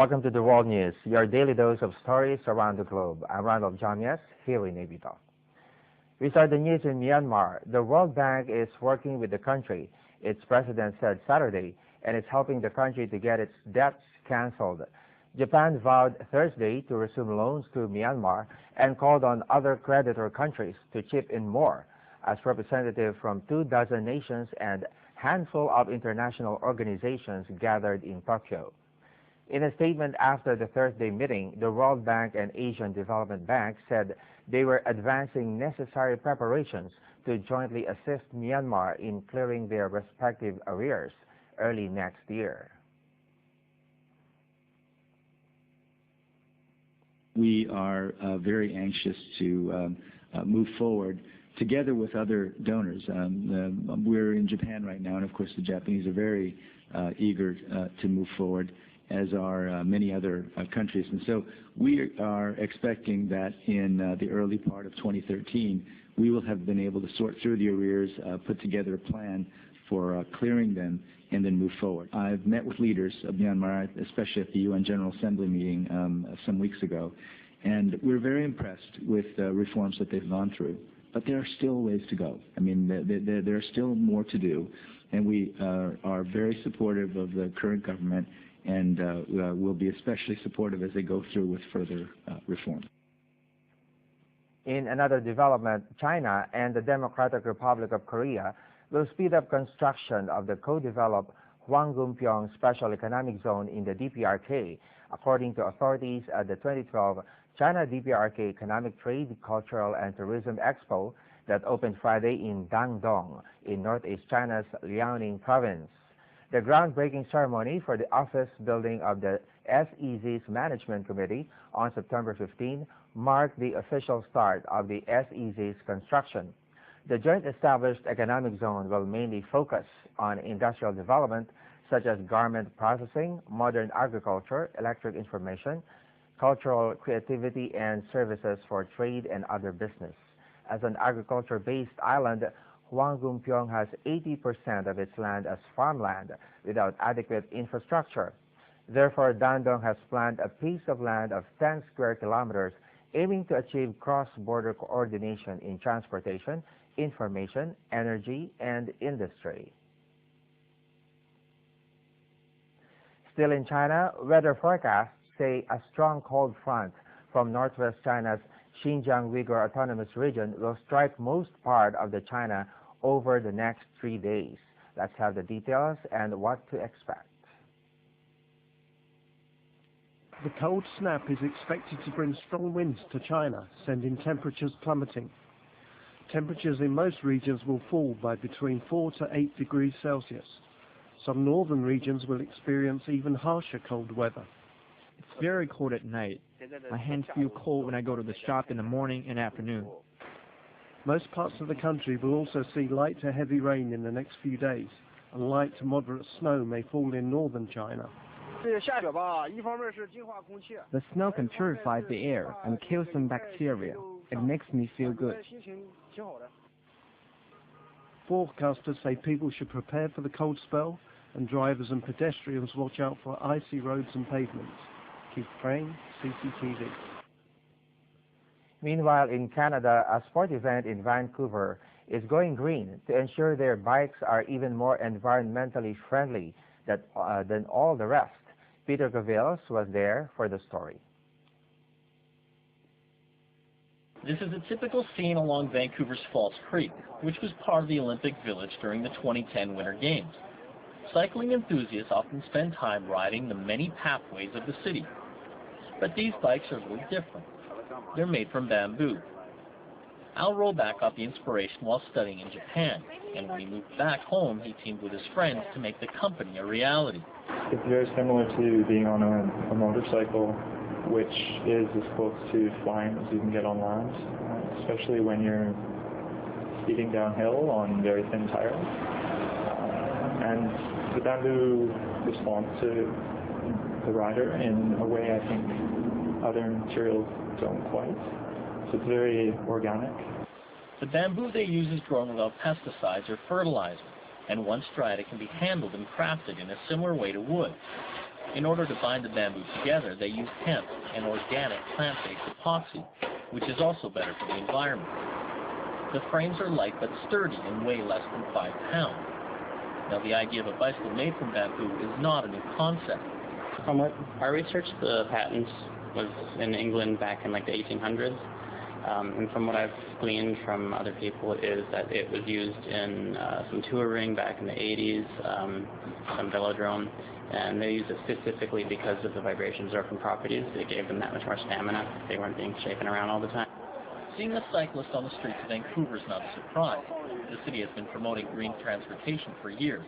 Welcome to the World News, your daily dose of stories around the globe. I'm Randolf Jamias, here in Naypyidaw. We start the news in Myanmar. The World Bank is working with the country, its president said Saturday, and is helping the country to get its debts cancelled. Japan vowed Thursday to resume loans to Myanmar and called on other creditor countries to chip in more, as representatives from 24 nations and handful of international organizations gathered in Tokyo. In a statement after the Thursday meeting, the World Bank and Asian Development Bank said they were advancing necessary preparations to jointly assist Myanmar in clearing their respective arrears early next year. We are very anxious to move forward together with other donors. We're in Japan right now, and of course the Japanese are very eager to move forward, as are many other countries. And so we are expecting that in the early part of 2013, we will have been able to sort through the arrears, put together a plan for clearing them, and then move forward. I've met with leaders of Myanmar, especially at the UN General Assembly meeting some weeks ago, and we're very impressed with the reforms that they've gone through. But there are still ways to go. I mean, there's still more to do, and we are very supportive of the current government, and will be especially supportive as they go through with further reform. In another development, China and the Democratic Republic of Korea will speed up construction of the co-developed Hwanggumpyeong Special Economic Zone in the DPRK, according to authorities at the 2012 China DPRK Economic Trade, Cultural and Tourism Expo that opened Friday in Dandong in northeast China's Liaoning province. The groundbreaking ceremony for the office building of the SEZ's Management Committee on September 15 marked the official start of the SEZ's construction. The joint established economic zone will mainly focus on industrial development such as garment processing, modern agriculture, electric information, cultural creativity, and services for trade and other business. As an agriculture-based island, Hwanggumpyeong has 80% of its land as farmland without adequate infrastructure. Therefore, Dandong has planned a piece of land of 10 square kilometers, aiming to achieve cross-border coordination in transportation, information, energy, and industry. Still in China, weather forecasts say a strong cold front from northwest China's Xinjiang Uyghur Autonomous Region will strike most part of the China over the next 3 days. Let's have the details and what to expect. The cold snap is expected to bring strong winds to China, sending temperatures plummeting. Temperatures in most regions will fall by between 4 to 8 degrees Celsius. Some northern regions will experience even harsher cold weather. It's very cold at night. My hands feel cold when I go to the shop in the morning and afternoon. Most parts of the country will also see light to heavy rain in the next few days, and light to moderate snow may fall in northern China. The snow can purify the air and kill some bacteria. It makes me feel good. Forecasters say people should prepare for the cold spell, and drivers and pedestrians watch out for icy roads and pavements. Keep praying, CCTV. Meanwhile, in Canada, a sport event in Vancouver is going green to ensure their bikes are even more environmentally friendly than all the rest. Peter Gavilles was there for the story. This is a typical scene along Vancouver's False Creek, which was part of the Olympic Village during the 2010 Winter Games. Cycling enthusiasts often spend time riding the many pathways of the city. But these bikes are a little different. They're made from bamboo. Al Roback got the inspiration while studying in Japan, and when he moved back home, he teamed with his friends to make the company a reality. It's very similar to being on a motorcycle, which is as close to flying as you can get on land, especially when you're speeding downhill on very thin tires. And the bamboo responds to the rider in a way I think other materials don't quite. So it's very organic. The bamboo they use is grown without pesticides or fertilizer, and once dried it can be handled and crafted in a similar way to wood. In order to bind the bamboo together, they use hemp and organic plant-based epoxy, which is also better for the environment. The frames are light but sturdy and weigh less than 5 pounds. Now, the idea of a bicycle made from bamboo is not a new concept. From what I researched, the patents was in England back in like the 1800s. And from what I've gleaned from other people is that it was used in some touring back in the 80s, some velodrome, and they used it specifically because of the vibration-absorbing properties. It gave them that much more stamina. They weren't being shaken around all the time. Seeing a cyclist on the streets of Vancouver is not a surprise. The city has been promoting green transportation for years.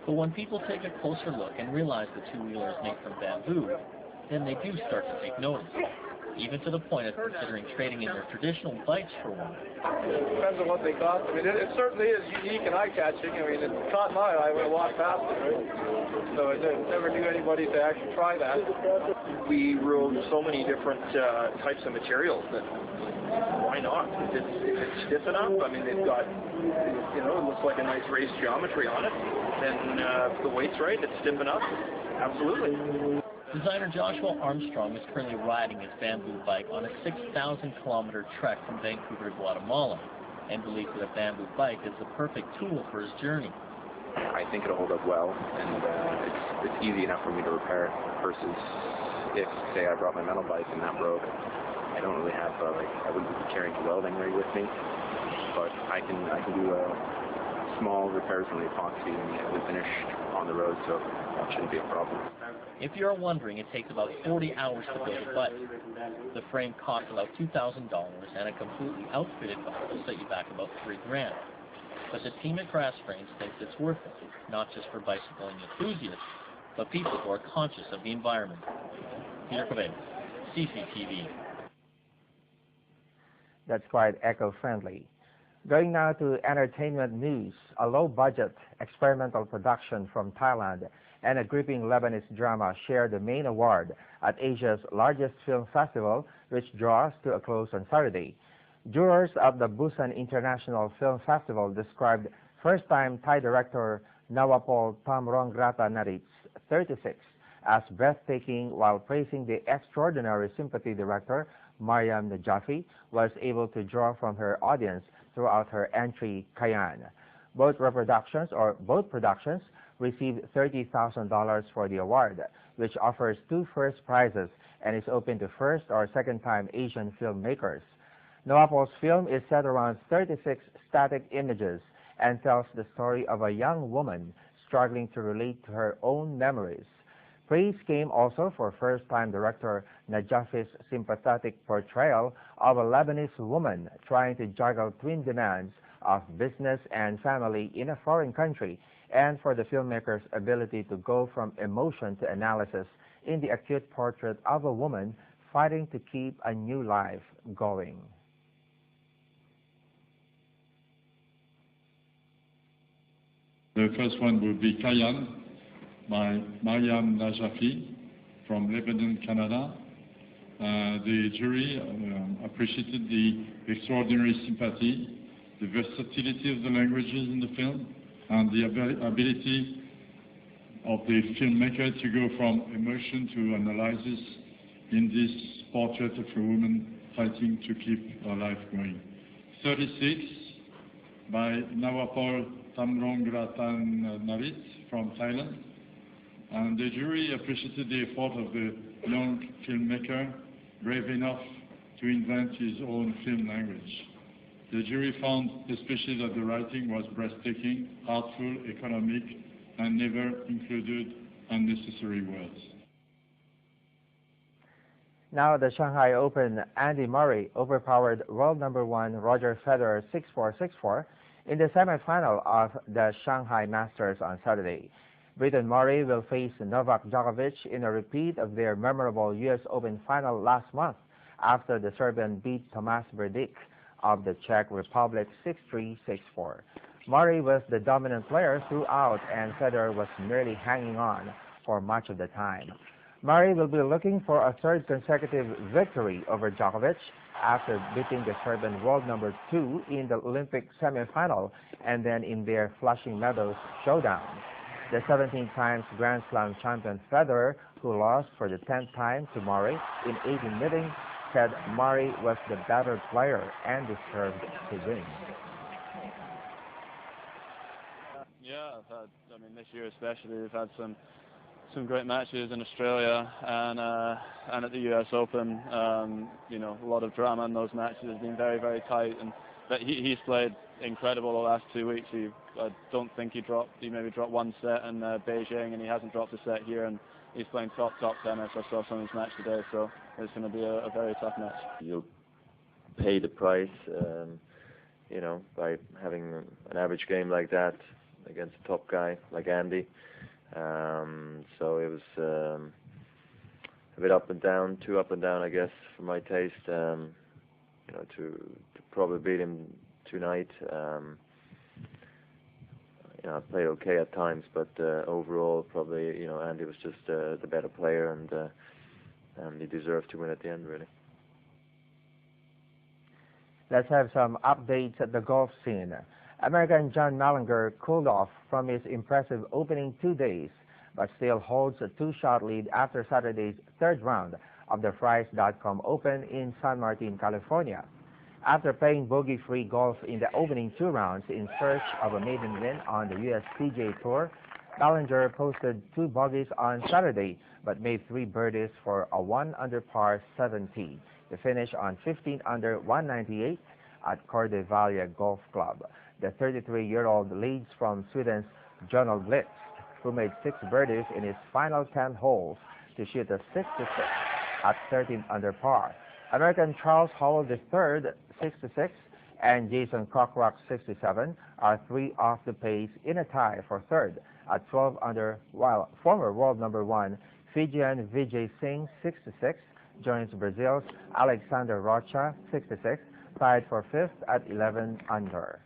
But when people take a closer look and realize the two-wheeler is made from bamboo, then they do start to take notice, even to the point of considering trading in their traditional bikes for one. It depends on what they cost. I mean, it certainly is unique and eye-catching. I mean, it caught my eye when I walked past it, right? So I never knew anybody to actually try that. We rode so many different types of materials that why not? If it's stiff enough, I mean, they've got, it looks like a nice raised geometry on it. Then if the weight's right, it's stiff enough. Absolutely. Designer Joshua Armstrong is currently riding his bamboo bike on a 6,000-kilometer trek from Vancouver to Guatemala, and believes that a bamboo bike is the perfect tool for his journey. I think it'll hold up well, and it's easy enough for me to repair versus if, say, I brought my metal bike and that broke. I don't really have, I wouldn't be carrying a welding rig with me, but I can do small repairs on the epoxy and get it finished on the road, so that shouldn't be a problem. If you're wondering, it takes about 40 hours to build a bike. The frame costs about $2,000, and a completely outfitted bike will set you back about $3,000. But the team at Grass Frames thinks it's worth it, not just for bicycling enthusiasts, but people who are conscious of the environment. Peter Quebec, CCTV. That's quite eco-friendly. Going now to entertainment news, a low-budget experimental production from Thailand and a gripping Lebanese drama share the main award at Asia's largest film festival, which draws to a close on Saturday. Jurors of the Busan International Film Festival described first-time Thai director Nawapol Thamrongratanarit's 36 as breathtaking, while praising the extraordinary sympathy director Mariam Najafi was able to draw from her audience throughout her entry, Kayan. Both productions received $30,000 for the award, which offers 2 first prizes and is open to first or second-time Asian filmmakers. Nawapol's film is set around 36 static images and tells the story of a young woman struggling to relate to her own memories. Praise came also for first-time director Najafi's sympathetic portrayal of a Lebanese woman trying to juggle twin demands of business and family in a foreign country, and for the filmmaker's ability to go from emotion to analysis in the acute portrait of a woman fighting to keep a new life going. The first one will be Kayan by Mariam Najafi from Lebanon, Canada. The jury appreciated the extraordinary sympathy, the versatility of the languages in the film, and the ability of the filmmaker to go from emotion to analysis in this portrait of a woman fighting to keep her life going. 36 by Nawapol Thamrongratanarit from Thailand. And the jury appreciated the effort of the young filmmaker, brave enough to invent his own film language. The jury found especially that the writing was breathtaking, artful, economic, and never included unnecessary words. Now the Shanghai Open, Andy Murray overpowered world number 1 Roger Federer 6-4, 6-4 in the semifinal of the Shanghai Masters on Saturday. Briton Murray will face Novak Djokovic in a repeat of their memorable U.S. Open final last month after the Serbian beat Tomas Berdych of the Czech Republic 6-3, 6-4. Murray was the dominant player throughout, and Federer was merely hanging on for much of the time. Murray will be looking for a 3rd consecutive victory over Djokovic after beating the Serbian world number 2 in the Olympic semifinal and then in their Flushing Meadows showdown. The 17 times Grand Slam champion Federer, who lost for the 10th time to Murray in 18 meetings, said Murray was the better player and deserved to win. Yeah, this year especially, we've had some great matches in Australia and at the US Open. A lot of drama in those matches. It's been very, very tight, but he's played incredible the last 2 weeks. I don't think he maybe dropped one set in Beijing, and he hasn't dropped a set here, and he's playing top tennis. I saw some of his match today, so it's going to be a very tough match. You'll pay the price, by having an average game like that against a top guy like Andy. So it was a bit up and down, too up and down, I guess, for my taste. To probably beat him tonight. I played okay at times, but overall, probably, Andy was just the better player, and he deserved to win at the end, really. Let's have some updates at the golf scene. American John Mallinger cooled off from his impressive opening 2 days, but still holds a 2-shot lead after Saturday's third round of the Fries.com Open in San Martin, California. After playing bogey-free golf in the opening 2 rounds in search of a maiden win on the U.S. PGA Tour, Mallinger posted 2 bogeys on Saturday, but made 3 birdies for a 1-under par 70 to finish on 15 under 198 at Cordevalia Golf Club. The 33-year-old leads from Sweden's Ronald Blitz, who made 6 birdies in his final 10 holes to shoot a 66 at 13 under par. American Charles Howell III, 66, and Jason Kokrak, 67, are 3 off the pace in a tie for third at 12 under, while former world number 1 Fijian Vijay Singh, 66, joins Brazil's Alexander Rocha, 66, tied for 5th at 11 under.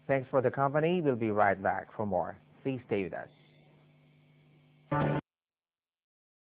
Thanks for the company. We'll be right back for more. Please stay with us.